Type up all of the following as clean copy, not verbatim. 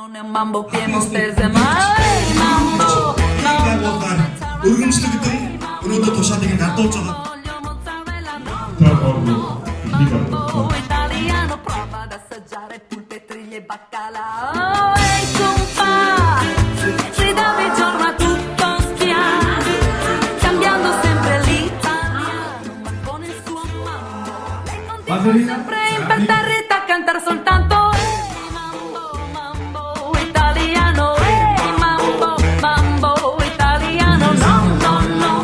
non è un mambo piemontese, ma è il mambo. өргөмжлөгдөн өнөөдөр тушаалыг надуулж байгаа. Mambo italiano, prova ad assaggiare pulpe, triglie e baccalà. Ehi compa, si dava il giorno a tutto spiano, cambiando sempre l'italiano, ma con il suo mambo. Lei continua sempre imperterrita a cantare soltanto mambo, mambo italiano, mambo, mambo italiano. No, no, no,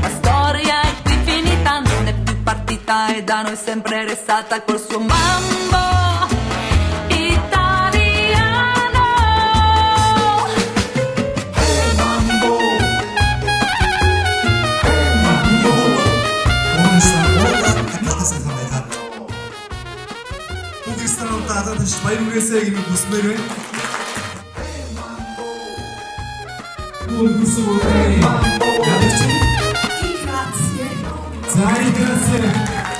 la storia è qui finita, non è più partita e da noi sempre restata col suo mambo italiano. Onun sapore канадас санагдаад. Бүгд стандарт атад баяр хүрээсэй гэж хүсмээр байна. Бүгд сүрэй. Ядч. Grazie. Zai grazie.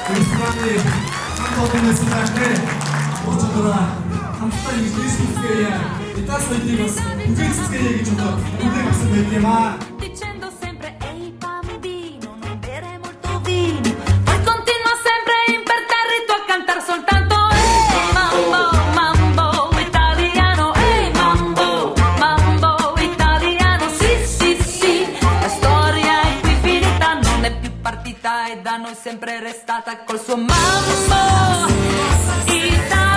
Quest'anno 한번에 수다해. 어쩌더라. 함께 이스케야. 이따 소이티마스. 우게스케 얘기 좀 더. 우게 가서 뵐게마. Dicendo sempre ehi bambino, non bere molto vino. Poi continua sempre imperterrito a cantare soltanto mambo, mambo italiano, mambo, mambo italiano. Sì, sì, sì, la storia è qui finita, non è più partita e da noi sempre restata col suo mambo italiano.